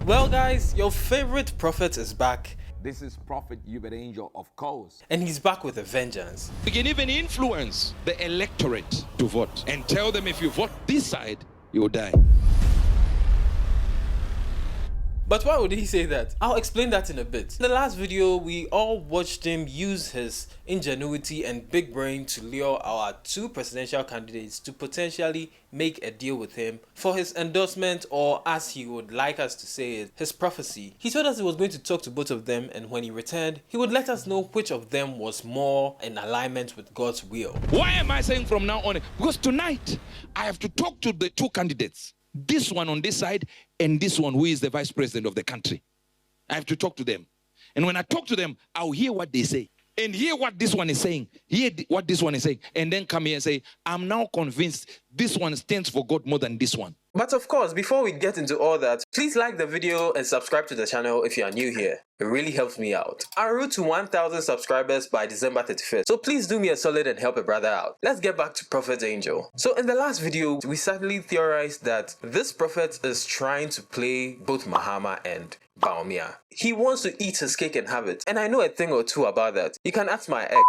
Well guys, your favorite prophet is back. This is Prophet Eubert Angel, of course. And he's back with a vengeance. We can even influence the electorate to vote and tell them if you vote this side, you will die. But why would he say that? I'll explain that in a bit. In the last video, we all watched him use his ingenuity and big brain to lure our two presidential candidates to potentially make a deal with him for his endorsement, or as he would like us to say it, his prophecy. He told us he was going to talk to both of them, and when he returned, he would let us know which of them was more in alignment with God's will. Why am I saying from now on? Because tonight, I have to talk to the two candidates. This one on this side and this one who is the vice president of the country. I have to talk to them. And when I talk to them, I'll hear what they say. And hear what this one is saying. Hear what this one is saying. And then come here and say, I'm now convinced this one stands for God more than this one. But of course, before we get into all that, please like the video and subscribe to the channel if you are new here. It really helps me out. Our route to 1,000 subscribers by December 31st. So please do me a solid and help a brother out. Let's get back to Prophet Angel. So in the last video, we sadly theorized that this prophet is trying to play both Mahama and Bawumia. He wants to eat his cake and have it. And I know a thing or two about that. You can ask my ex.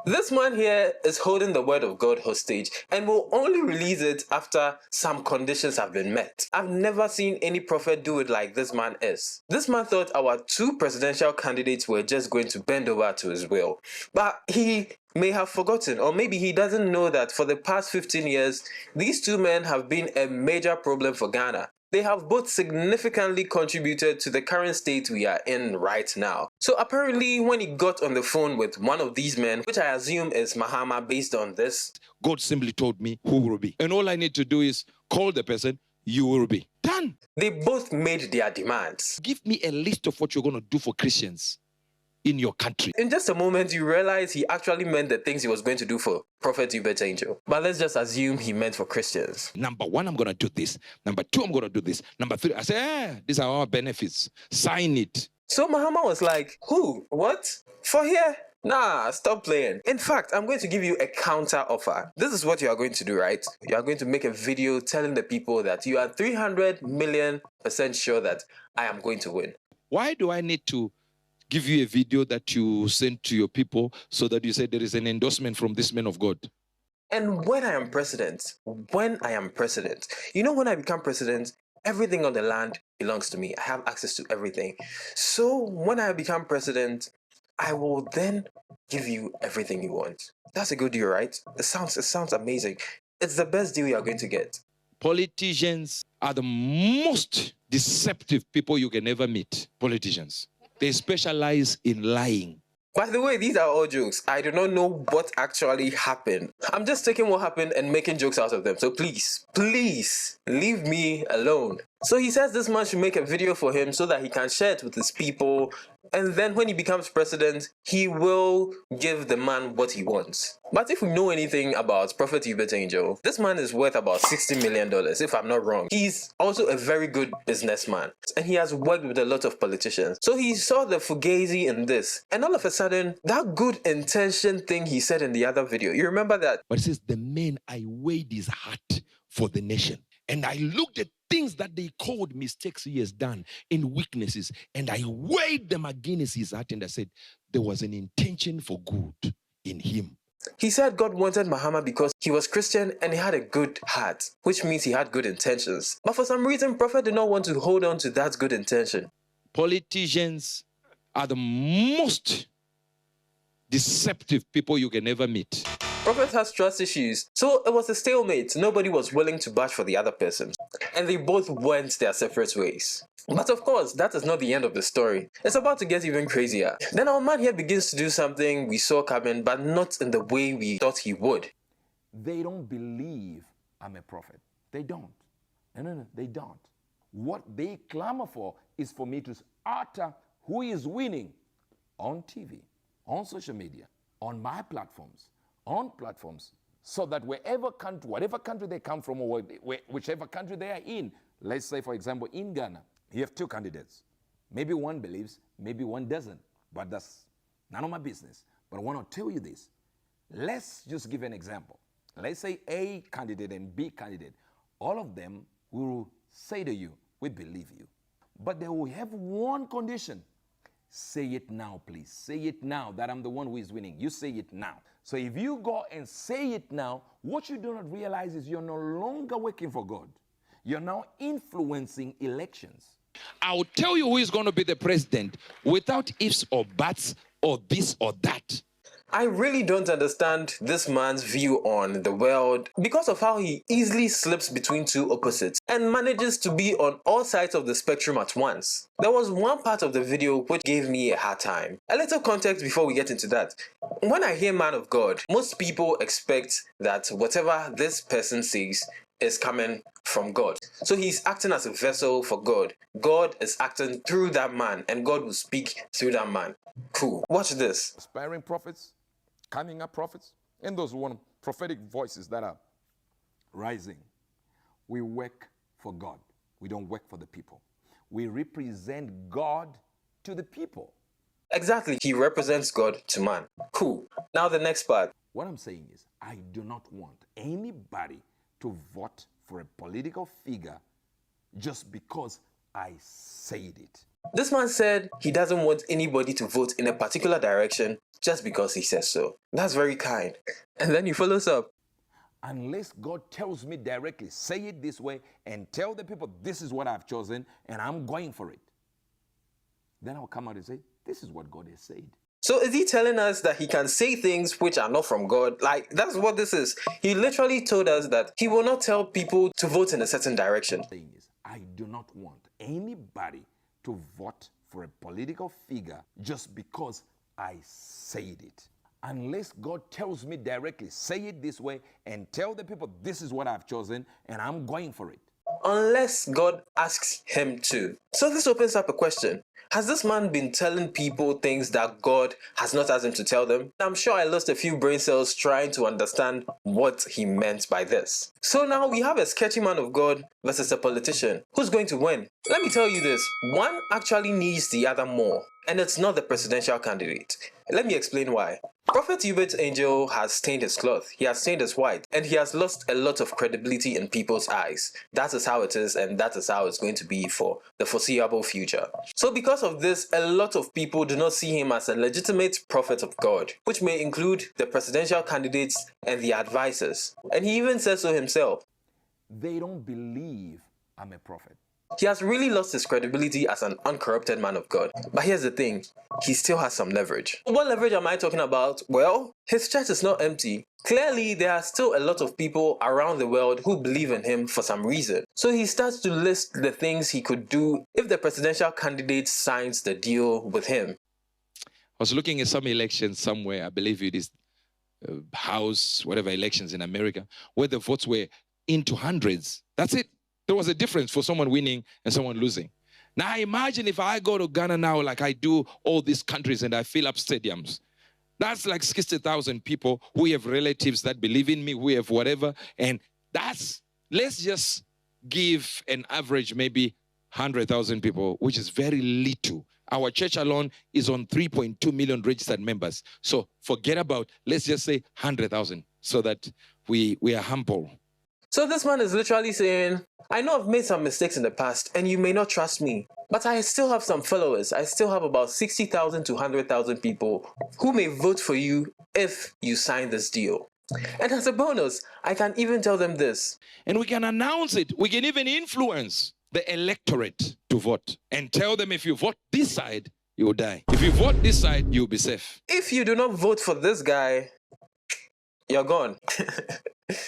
This man here is holding the word of God hostage and will only release it after some conditions have been met. I've never seen any prophet do it like this man is. This man thought our two presidential candidates were just going to bend over to his will. But he may have forgotten, or maybe he doesn't know that for the past 15 years, these two men have been a major problem for Ghana. They have both significantly contributed to the current state we are in right now. So apparently when he got on the phone with one of these men, which I assume is Mahama based on this, God simply told me who will be. And all I need to do is call the person, you will be. Done. they both made their demands. Give me a list of what you're going to do for Christians in your country. In just a moment, you realize he actually meant the things he was going to do for Prophet Eubert Angel. But let's just assume he meant for Christians. Number one, I'm going to do this. Number two, I'm going to do this. Number three, I say, these are our benefits. Sign it. So Mahama was like, who? What? For here? Nah, stop playing. In fact, I'm going to give you a counter offer. This is what you are going to do, right? You are going to make a video telling the people that you are 300 million% sure that I am going to win. Why do I need to give you a video that you send to your people so that you say there is an endorsement from this man of God? And when I am president, you know, when I become president, everything on the land belongs to me. I have access to everything. So when I become president, I will then give you everything you want. That's a good deal, right? It sounds amazing. It's the best deal you are going to get. Politicians are the most deceptive people you can ever meet. Politicians. They specialize in lying. By the way, these are all jokes. I do not know what actually happened. I'm just taking what happened and making jokes out of them. So please, please leave me alone. So he says this man should make a video for him so that he can share it with his people. And then when he becomes president, he will give the man what he wants. But if we know anything about Prophet Eubert Angel, this man is worth about $60 million, if I'm not wrong. He's also a very good businessman, and he has worked with a lot of politicians. So he saw the fugazi in this, and all of a sudden, that good intention thing he said in the other video, you remember that? But it says, the man, I weighed his heart for the nation. And I looked at things that they called mistakes he has done in weaknesses, and I weighed them against his heart, and I said, there was an intention for good in him. He said God wanted Mahama because he was Christian and he had a good heart, which means he had good intentions. But for some reason, Prophet did not want to hold on to that good intention. Politicians are the most deceptive people you can ever meet. Prophet has trust issues, so it was a stalemate. Nobody was willing to budge for the other person, and they both went their separate ways. But of course, that is not the end of the story. It's about to get even crazier. Then our man here begins to do something we saw coming, but not in the way we thought he would. They don't believe I'm a prophet. They don't. No, they don't. What they clamor for is for me to utter who is winning on TV, on social media, on my platforms, so that whatever country they come from, or whichever country they are in, let's say, for example, in Ghana, you have two candidates. Maybe one believes, maybe one doesn't, but that's none of my business. But I want to tell you this. Let's just give an example. Let's say A candidate and B candidate. All of them will say to you, we believe you. But they will have one condition. Say it now, please. Say it now that I'm the one who is winning. You say it now. So if you go and say it now, what you do not realize is you're no longer working for God. You're now influencing elections. I'll tell you who is going to be the president without ifs or buts or this or that. I really don't understand this man's view on the world because of how he easily slips between two opposites and manages to be on all sides of the spectrum at once. There was one part of the video which gave me a hard time. A little context before we get into that. When I hear man of God, most people expect that whatever this person says is coming from God. So he's acting as a vessel for God. God is acting through that man and God will speak through that man. Cool. Watch this. Aspiring prophets, coming up prophets, and those one prophetic voices that are rising. We work for God. We don't work for the people. We represent God to the people. Exactly. He represents God to man. Cool. Now the next part. What I'm saying is, I do not want anybody to vote for a political figure just because I said it. This man said he doesn't want anybody to vote in a particular direction just because he says so. That's very kind. And then he follows up. Unless God tells me directly, say it this way and tell the people this is what I've chosen and I'm going for it. Then I'll come out and say, this is what God has said. So is he telling us that he can say things which are not from God? Like, that's what this is. He literally told us that he will not tell people to vote in a certain direction. The thing is, I do not want anybody to vote for a political figure just because I said it. Unless God tells me directly, say it this way and tell the people this is what I've chosen and I'm going for it. Unless God asks him to. So this opens up a question. Has this man been telling people things that God has not asked him to tell them? I'm sure I lost a few brain cells trying to understand what he meant by this. So now we have a sketchy man of God versus a politician. Who's going to win? Let me tell you this. One actually needs the other more, and it's not the presidential candidate. Let me explain why. Prophet Eubert's angel has stained his cloth, he has stained his white, and he has lost a lot of credibility in people's eyes. That is how it is, and that is how it's going to be for the foreseeable future. So because of this, a lot of people do not see him as a legitimate prophet of God, which may include the presidential candidates and the advisors. And he even says so himself. They don't believe I'm a prophet. He has really lost his credibility as an uncorrupted man of God. But here's the thing, he still has some leverage. What leverage am I talking about? Well, his church is not empty. Clearly, there are still a lot of people around the world who believe in him for some reason. So he starts to list the things he could do if the presidential candidate signs the deal with him. I was looking at some elections somewhere, I believe it is House, whatever elections in America, where the votes were into hundreds. That's it. There was a difference for someone winning and someone losing. Now imagine if I go to Ghana now like I do all these countries and I fill up stadiums. That's like 60,000 people who have relatives that believe in me, who have whatever. And that's, let's just give an average maybe 100,000 people, which is very little. Our church alone is on 3.2 million registered members. So forget about, let's just say 100,000 so that we are humble. So this man is literally saying, I know I've made some mistakes in the past and you may not trust me, but I still have some followers. I still have about 60,000 to 100,000 people who may vote for you if you sign this deal. And as a bonus, I can even tell them this. And we can announce it. We can even influence the electorate to vote and tell them if you vote this side, you will die. If you vote this side, you'll be safe. If you do not vote for this guy, you're gone.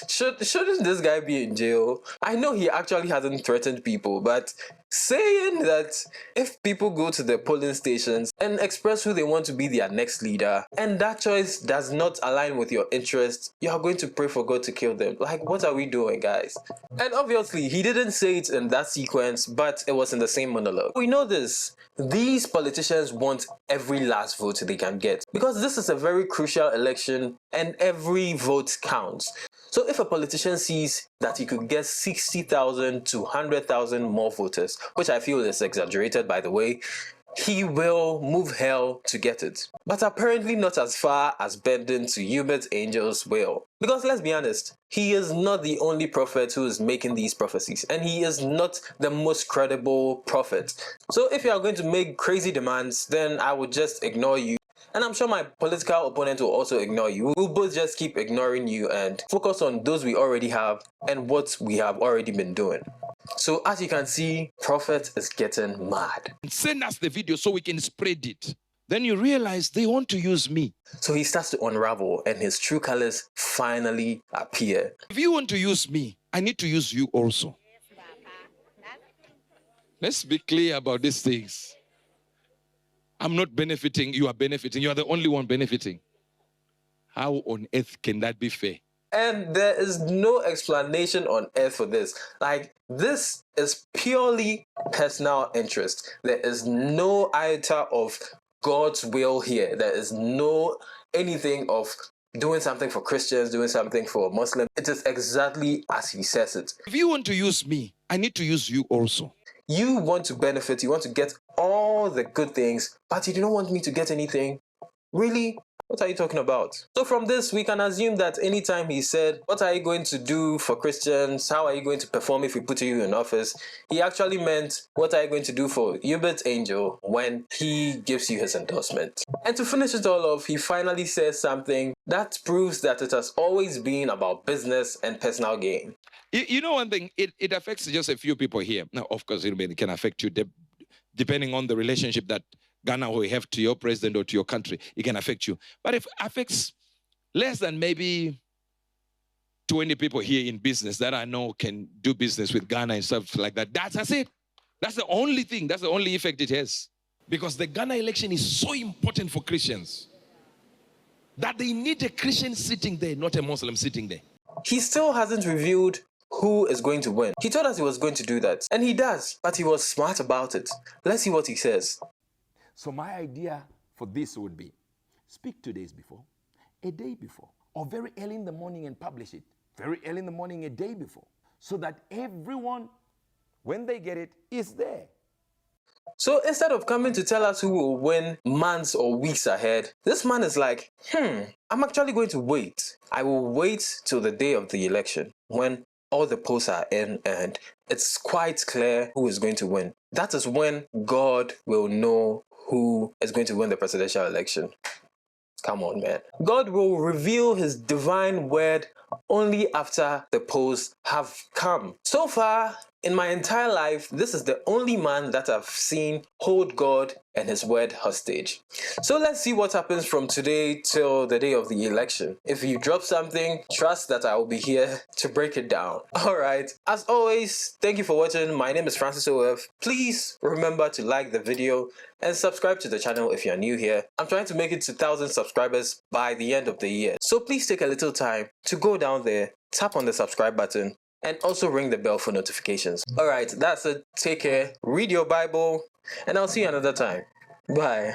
Shouldn't this guy be in jail? I know he actually hasn't threatened people, but saying that if people go to the polling stations and express who they want to be their next leader, and that choice does not align with your interests, you are going to pray for God to kill them. Like, what are we doing, guys? And obviously, he didn't say it in that sequence, but it was in the same monologue. We know this. These politicians want every last vote they can get because this is a very crucial election and every vote counts. So if a politician sees that he could get 60,000 to 100,000 more voters, which I feel is exaggerated by the way, he will move hell to get it. But apparently not as far as bending to Eubert's angel's will. Because let's be honest, he is not the only prophet who is making these prophecies, and he is not the most credible prophet. So if you are going to make crazy demands, then I would just ignore you. And I'm sure my political opponent will also ignore you. We'll both just keep ignoring you and focus on those we already have and what we have already been doing. So as you can see, Prophet is getting mad. Send us the video so we can spread it. Then you realize they want to use me. So he starts to unravel and his true colors finally appear. If you want to use me, I need to use you also. Let's be clear about these things. I'm not benefiting, you are benefiting. You are the only one benefiting. How on earth can that be fair? And there is no explanation on earth for this. Like, this is purely personal interest. There is no iota of God's will here. There is no anything of doing something for Christians, doing something for Muslims. It is exactly as he says it. If you want to use me, I need to use you also. You want to benefit, you want to get all the good things, but you do not want me to get anything? Really? What are you talking about? So from this, we can assume that anytime he said, what are you going to do for Christians? How are you going to perform if we put you in office? He actually meant, what are you going to do for Eubert's angel when he gives you his endorsement? And to finish it all off, he finally says something that proves that it has always been about business and personal gain. You know one thing, it affects just a few people here. Now, of course, it can affect you depending on the relationship that Ghana will have to your president or to your country. It can affect you. But if it affects less than maybe 20 people here in business that I know can do business with Ghana and stuff like that, that's it. That's the only thing. That's the only effect it has. Because the Ghana election is so important for Christians that they need a Christian sitting there, not a Muslim sitting there. He still hasn't revealed who is going to win. He told us he was going to do that, and he does, but he was smart about it. Let's see what he says. So my idea for this would be, speak 2 days before, a day before, or very early in the morning and publish it. Very early in the morning, a day before, so that everyone, when they get it, is there. So instead of coming to tell us who will win months or weeks ahead, this man is like, I'm actually going to wait. I will wait till the day of the election when all the polls are in and it's quite clear who is going to win. That is when God will know who is going to win the presidential election. Come on, man. God will reveal his divine word only after the polls have come. So far, in my entire life, this is the only man that I've seen hold God and his word hostage. So let's see what happens from today till the day of the election. If you drop something, trust that I will be here to break it down. Alright, as always, thank you for watching. My name is Francis OF. Please remember to like the video and subscribe to the channel if you're new here. I'm trying to make it to 1,000 subscribers by the end of the year. So please take a little time to go down there, tap on the subscribe button, and also ring the bell for notifications. Alright, that's it. Take care, read your Bible, and I'll see you another time. Bye.